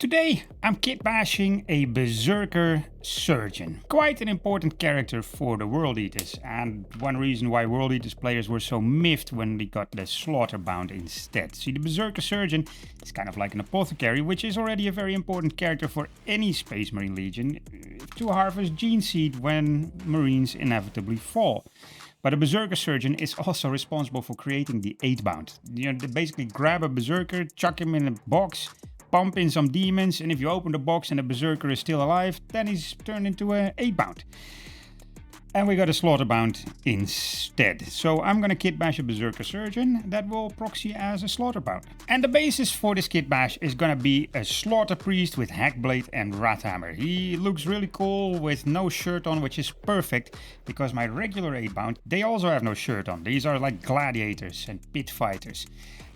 Today I'm kitbashing a Bezerker Surgeon. Quite an important character for the World Eaters, and one reason why World Eaters players were so miffed when we got the Slaughterbound instead. See, the Bezerker Surgeon is kind of like an Apothecary, which is already a very important character for any Space Marine Legion to harvest geneseed when Marines inevitably fall. But a Bezerker Surgeon is also responsible for creating the 8-bound. You know, they basically grab a Berserker, chuck him in a box, pump in some demons, and if you open the box and the Berserker is still alive, then he's turned into a 8-bound. And we got a Slaughterbound instead. So I'm gonna kitbash a Bezerker Surgeon that will proxy as a Slaughterbound. And the basis for this kitbash is gonna be a Slaughter Priest with Hackblade and Rathammer. He looks really cool with no shirt on, which is perfect because my regular 8-bound, they also have no shirt on. These are like gladiators and pit fighters.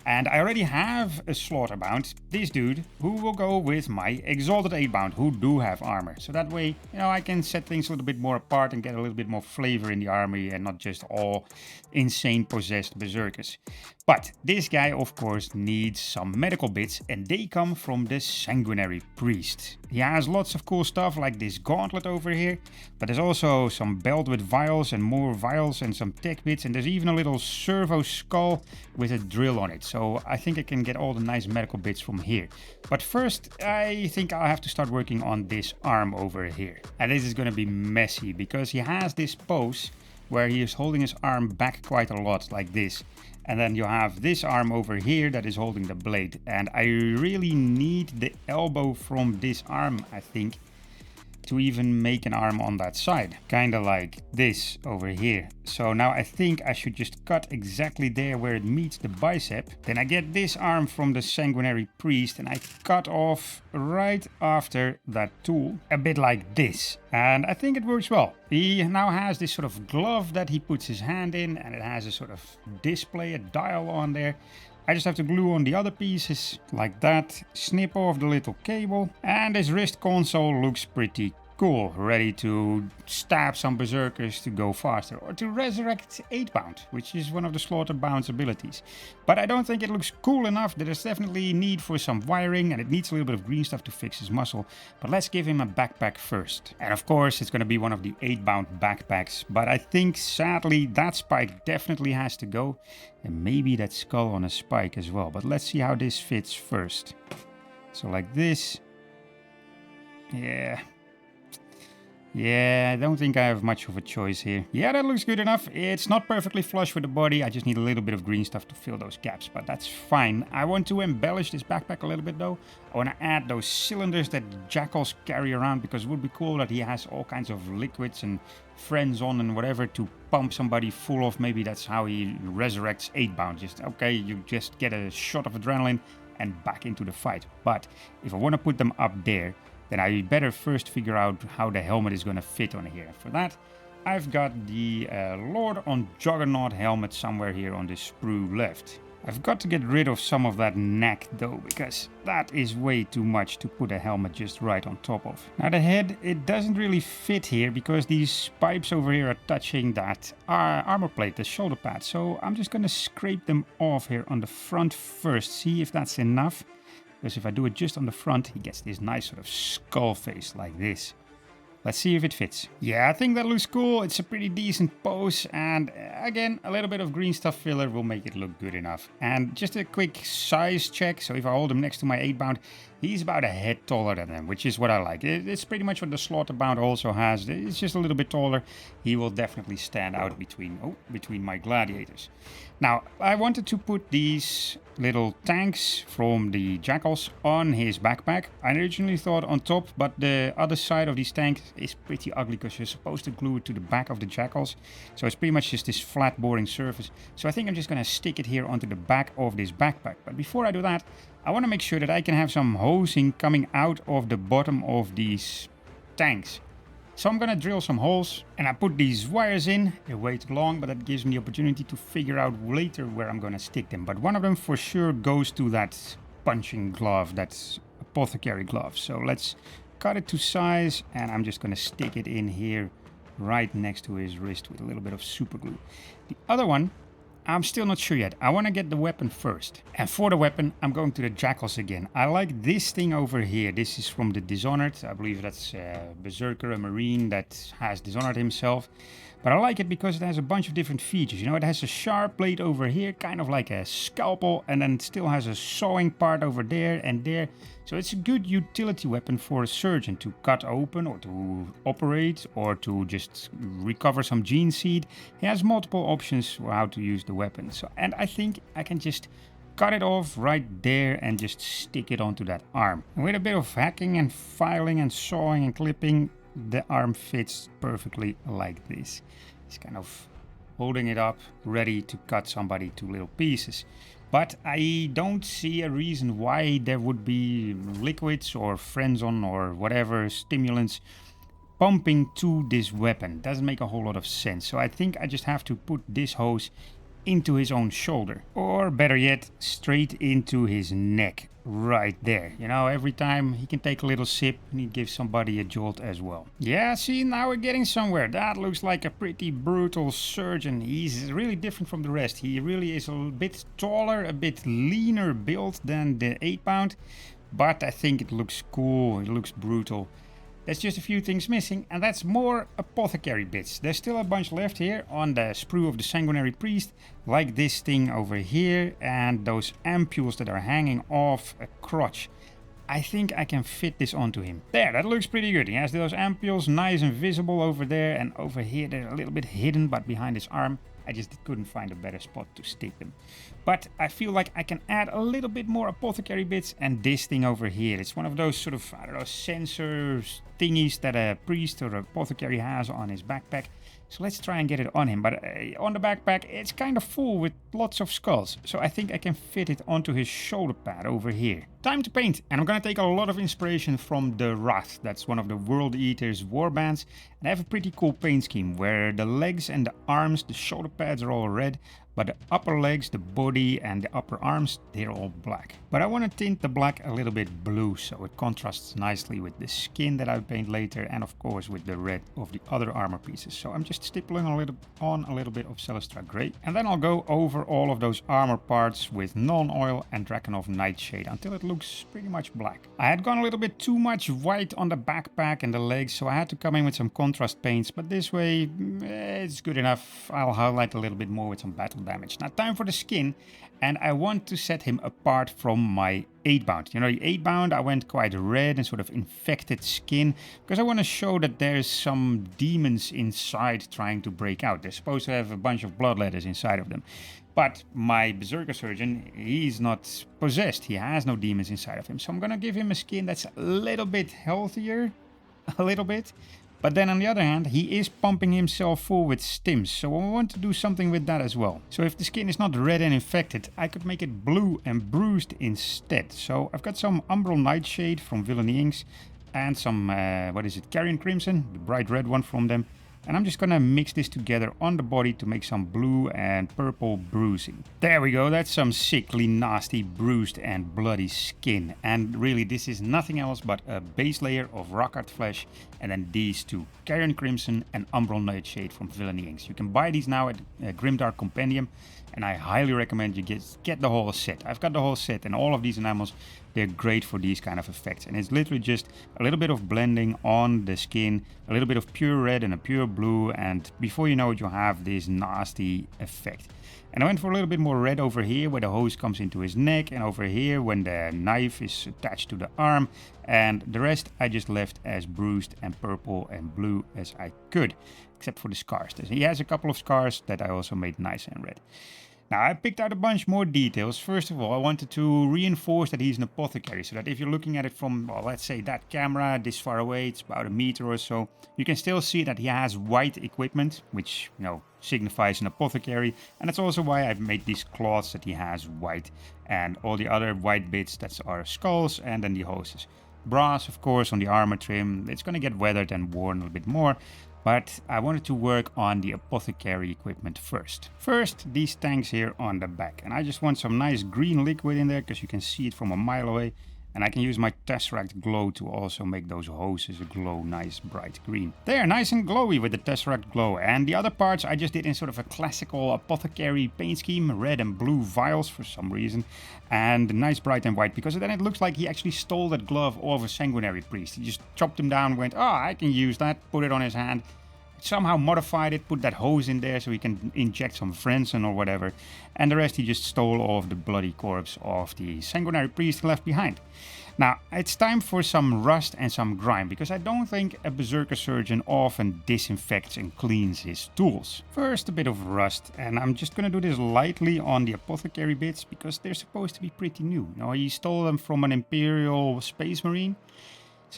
And I already have a Slaughterbound, this dude, who will go with my Exalted 8-bound, who do have armor. So that way, you know, I can set things a little bit more apart and get a little bit more flavor in the army and not just all insane possessed berserkers. But this guy, of course, needs some medical bits, and they come from the Sanguinary Priest. He has lots of cool stuff like this gauntlet over here, but there's also some belt with vials and more vials and some tech bits, and there's even a little servo skull with a drill on it. So I think I can get all the nice medical bits from here. But first, I think I'll have to start working on this arm over here. And this is going to be messy because he has this pose where he is holding his arm back quite a lot like this. And then you have this arm over here that is holding the blade. And I really need the elbow from this arm, I think, to even make an arm on that side. Kinda like this over here. So now I think I should just cut exactly there where it meets the bicep. Then I get this arm from the Sanguinary Priest and I cut off right after that tool. A bit like this. And I think it works well. He now has this sort of glove that he puts his hand in, and it has a sort of display, a dial on there. I just have to glue on the other pieces like that, snip off the little cable, and this wrist console looks pretty cool, ready to stab some berserkers to go faster, or to resurrect 8-bound, which is one of the Slaughterbound's abilities. But I don't think it looks cool enough. There's definitely need for some wiring, and it needs a little bit of green stuff to fix his muscle. But let's give him a backpack first. And of course it's going to be one of the 8-bound backpacks, but I think sadly that spike definitely has to go, and maybe that skull on a spike as well. But let's see how this fits first. So like this. Yeah, I don't think I have much of a choice here. Yeah, that looks good enough. It's not perfectly flush with the body. I just need a little bit of green stuff to fill those gaps, but that's fine. I want to embellish this backpack a little bit though. I want to add those cylinders that jackals carry around, because it would be cool that he has all kinds of liquids and Frenzon and whatever to pump somebody full of. Maybe that's how he resurrects 8-bound. Just, okay, you just get a shot of adrenaline and back into the fight. But if I want to put them up there, then I better first figure out how the helmet is going to fit on here. For that, I've got the Lord on Juggernaut helmet somewhere here on this sprue left. I've got to get rid of some of that neck though, because that is way too much to put a helmet just right on top of. Now the head, it doesn't really fit here because these pipes over here are touching that armor plate, the shoulder pad. So I'm just going to scrape them off here on the front first, see if that's enough. Because if I do it just on the front, he gets this nice sort of skull face like this. Let's see if it fits. Yeah, I think that looks cool. It's a pretty decent pose. And again, a little bit of green stuff filler will make it look good enough. And just a quick size check. So if I hold him next to my 8-bound, he's about a head taller than him, which is what I like. It's pretty much what the Slaughterbound also has. It's just a little bit taller. He will definitely stand out between my gladiators. Now, I wanted to put these little tanks from the jackals on his backpack. I originally thought on top, but the other side of these tanks is pretty ugly because you're supposed to glue it to the back of the jackals. So it's pretty much just this flat boring surface. So I think I'm just going to stick it here onto the back of this backpack. But before I do that, I want to make sure that I can have some hosing coming out of the bottom of these tanks. So I'm gonna drill some holes and I put these wires in. They're way too long, but that gives me the opportunity to figure out later where I'm gonna stick them. But one of them for sure goes to that punching glove, that's apothecary glove. So let's cut it to size and I'm just gonna stick it in here right next to his wrist with a little bit of super glue. The other one I'm still not sure yet. I want to get the weapon first. And for the weapon, I'm going to the jackals again. I like this thing over here. This is from the Dishonored. I believe that's Berserker, a marine that has dishonored himself. But I like it because it has a bunch of different features. You know, it has a sharp blade over here, kind of like a scalpel, and then it still has a sawing part over there and there. So it's a good utility weapon for a surgeon to cut open or to operate or to just recover some geneseed. He has multiple options for how to use the weapon. And I think I can just cut it off right there and just stick it onto that arm. And with a bit of hacking and filing and sawing and clipping, the arm fits perfectly like this. It's kind of holding it up, ready to cut somebody to little pieces. But I don't see a reason why there would be liquids or Frenzon or whatever stimulants pumping to this weapon. Doesn't make a whole lot of sense. So I think I just have to put this hose into his own shoulder. Or better yet, straight into his neck. Right there. You know, every time he can take a little sip and he gives somebody a jolt as well. Yeah, see, now we're getting somewhere. That looks like a pretty brutal surgeon. He's really different from the rest. He really is a bit taller, a bit leaner build than the 8-pound. But I think it looks cool. It looks brutal. There's just a few things missing, and that's more apothecary bits. There's still a bunch left here on the sprue of the Sanguinary Priest, like this thing over here, and those ampules that are hanging off a crotch. I think I can fit this onto him. There, that looks pretty good. He has those ampules nice and visible over there, and over here they're a little bit hidden, but behind his arm. I just couldn't find a better spot to stick them. But I feel like I can add a little bit more apothecary bits, and this thing over here. It's one of those sort of, I don't know, sensor thingies that a priest or apothecary has on his backpack. So let's try and get it on him. But on the backpack, it's kind of full with lots of skulls. So I think I can fit it onto his shoulder pad over here. Time to paint. And I'm going to take a lot of inspiration from the Wrath. That's one of the World Eaters warbands. And I have a pretty cool paint scheme where the legs and the arms, the shoulder pads are all red. But the upper legs, the body and the upper arms, they're all black. But I want to tint the black a little bit blue so it contrasts nicely with the skin that I paint later and of course with the red of the other armor pieces. So I'm just stippling a little bit of Celestra Grey. And then I'll go over all of those armor parts with non-oil and Drakenhof Nightshade until it looks pretty much black. I had gone a little bit too much white on the backpack and the legs, so I had to come in with some contrast paints, but this way it's good enough. I'll highlight a little bit more with some battle damage. Now time for the skin, and I want to set him apart from my 8-bound. You know, the 8-bound I went quite red and sort of infected skin because I want to show that there's some demons inside trying to break out. They're supposed to have a bunch of bloodletters inside of them. But my Bezerker Surgeon, he's not possessed. He has no demons inside of him. So I'm going to give him a skin that's a little bit healthier. A little bit. But then on the other hand, he is pumping himself full with stims, so I want to do something with that as well. So if the skin is not red and infected, I could make it blue and bruised instead. So I've got some Umbral Nightshade from Villainy Inks and some, Carrion Crimson, the bright red one from them. And I'm just gonna mix this together on the body to make some blue and purple bruising. There we go, that's some sickly, nasty, bruised and bloody skin. And really, this is nothing else but a base layer of rock-art flesh and then these two, Carrion Crimson and Umbral Nightshade from Villainy Inks. You can buy these now at Grimdark Compendium, and I highly recommend you get the whole set. I've got the whole set, and all of these enamels, they're great for these kind of effects. And it's literally just a little bit of blending on the skin, a little bit of pure red and a pure blue, and before you know it, you have this nasty effect. And I went for a little bit more red over here where the hose comes into his neck, and over here when the knife is attached to the arm, and the rest I just left as bruised and purple and blue as I could, except for the scars. He has a couple of scars that I also made nice and red. Now I picked out a bunch more details. First of all, I wanted to reinforce that he's an apothecary, so that if you're looking at it from, well, let's say that camera this far away, it's about a meter or so, you can still see that he has white equipment, which, you know, signifies an apothecary. And that's also why I've made these cloths that he has white, and all the other white bits that are skulls and then the hoses. Brass, of course, on the armor trim. It's going to get weathered and worn a little bit more. But I wanted to work on the apothecary equipment first. First, these tanks here on the back. And I just want some nice green liquid in there because you can see it from a mile away. And I can use my Tesseract Glow to also make those hoses glow nice bright green. They're nice and glowy with the Tesseract Glow. And the other parts I just did in sort of a classical Apothecary paint scheme, red and blue vials for some reason. And nice bright and white, because then it looks like he actually stole that glove off a Sanguinary Priest. He just chopped him down, went, oh, I can use that, put it on his hand. Somehow modified it, put that hose in there so he can inject some Frenzon or whatever. And the rest he just stole all of the bloody corpse of the Sanguinary Priest left behind. Now, it's time for some rust and some grime, because I don't think a Bezerker Surgeon often disinfects and cleans his tools. First, a bit of rust, and I'm just gonna do this lightly on the Apothecary bits, because they're supposed to be pretty new. You know, he stole them from an Imperial Space Marine,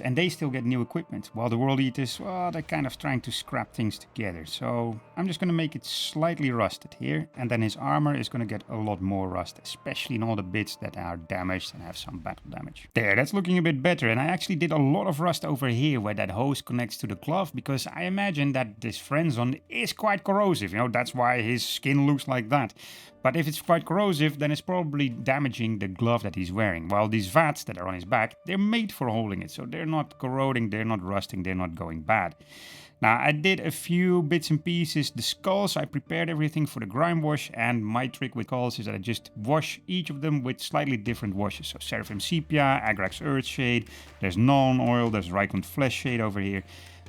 and they still get new equipment, while the World Eaters, well, they're kind of trying to scrap things together. So I'm just going to make it slightly rusted here, and then his armor is going to get a lot more rust, especially in all the bits that are damaged and have some battle damage. There, that's looking a bit better, and I actually did a lot of rust over here where that hose connects to the glove, because I imagine that this Frenzon is quite corrosive, you know, that's why his skin looks like that. But if it's quite corrosive, then it's probably damaging the glove that he's wearing. While these vats that are on his back, they're made for holding it. So they're not corroding, they're not rusting, they're not going bad. Now, I did a few bits and pieces. The skulls, I prepared everything for the grime wash. And my trick with skulls is that I just wash each of them with slightly different washes. So Seraphim Sepia, Agrax Earthshade, there's Non-Oil, there's Ryclund Flesh Shade over here.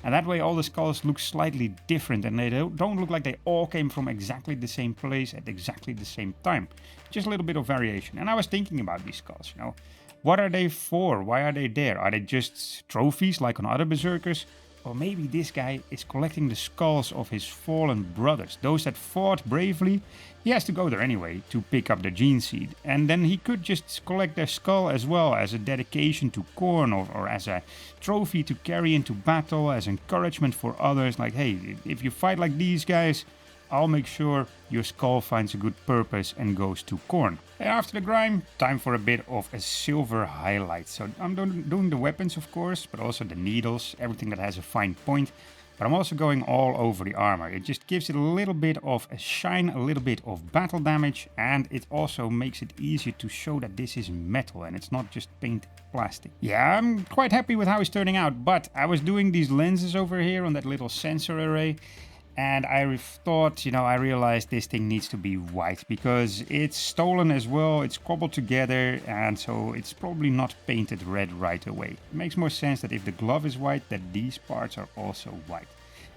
And that way all the skulls look slightly different, and they don't look like they all came from exactly the same place at exactly the same time. Just a little bit of variation. And I was thinking about these skulls, you know. What are they for? Why are they there? Are they just trophies like on other Berserkers? Or maybe this guy is collecting the skulls of his fallen brothers, those that fought bravely. He has to go there anyway to pick up the geneseed, and then he could just collect their skull as well as a dedication to Khorne, or as a trophy to carry into battle, as encouragement for others, like, hey, if you fight like these guys, I'll make sure your skull finds a good purpose and goes to Khorne. And after the grime, time for a bit of a silver highlight. So I'm doing the weapons, of course, but also the needles, everything that has a fine point. But I'm also going all over the armor. It just gives it a little bit of a shine, a little bit of battle damage, and it also makes it easier to show that this is metal and it's not just painted plastic. Yeah, I'm quite happy with how it's turning out, but I was doing these lenses over here on that little sensor array. And I thought, you know, I realized this thing needs to be white because it's stolen as well, it's cobbled together, and so it's probably not painted red right away. It makes more sense that if the glove is white, that these parts are also white.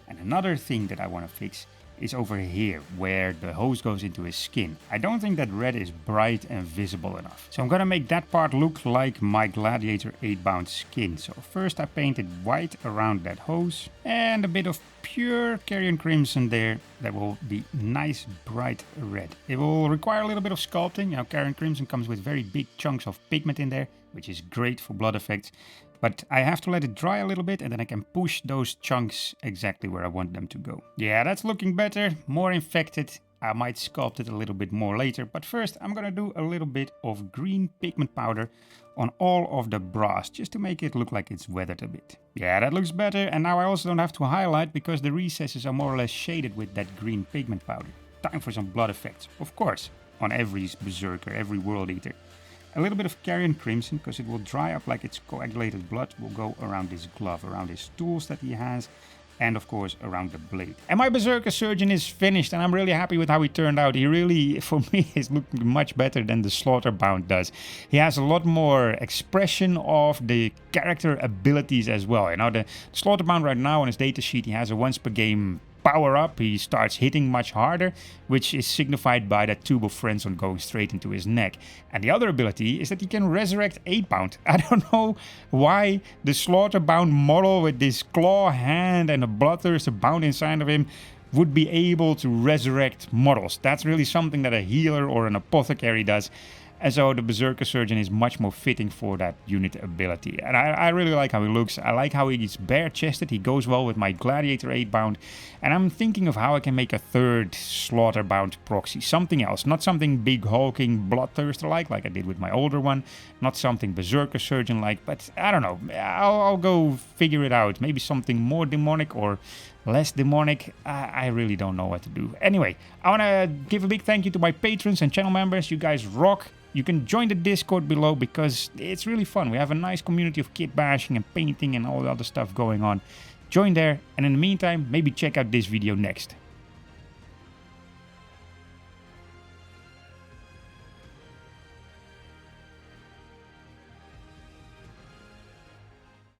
And another thing that I want to fix is over here, where the hose goes into his skin. I don't think that red is bright and visible enough. So I'm gonna make that part look like my Gladiator 8-bound skin. So first I painted white around that hose and a bit of pure Carrion Crimson there that will be nice bright red. It will require a little bit of sculpting. You know, Carrion Crimson comes with very big chunks of pigment in there, which is great for blood effects. But I have to let it dry a little bit and then I can push those chunks exactly where I want them to go. Yeah, that's looking better, more infected. I might sculpt it a little bit more later, but first I'm gonna do a little bit of green pigment powder on all of the brass, just to make it look like it's weathered a bit. Yeah, that looks better, and now I also don't have to highlight because the recesses are more or less shaded with that green pigment powder. Time for some blood effects, of course, on every Berserker, every World Eater. A little bit of Carrion Crimson, because it will dry up like it's coagulated blood, will go around his glove, around his tools that he has, and of course around the blade. And my Bezerker Surgeon is finished, and I'm really happy with how he turned out. He really, for me, is looking much better than the Slaughterbound does. He has a lot more expression of the character abilities as well. You know, the Slaughterbound right now on his datasheet, he has a once per game power up. He starts hitting much harder, which is signified by that tube of Frenzon going straight into his neck. And the other ability is that he can resurrect 8-bound. I don't know why the Slaughterbound model with this claw hand and a bloodthirster bound inside of him would be able to resurrect models. That's really something that a healer or an apothecary does. And so the Bezerker Surgeon is much more fitting for that unit ability. And I really like how he looks. I like how he's bare-chested. He goes well with my Gladiator 8-bound. And I'm thinking of how I can make a third Slaughterbound proxy. Something else. Not something big, hulking, bloodthirster-like I did with my older one. Not something Bezerker Surgeon-like. But I don't know. I'll go figure it out. Maybe something more demonic or less demonic. I really don't know what to do. Anyway, I want to give a big thank you to my patrons and channel members. You guys rock. You can join the Discord below because it's really fun. We have a nice community of kit bashing and painting and all the other stuff going on. Join there, and in the meantime, maybe check out this video next.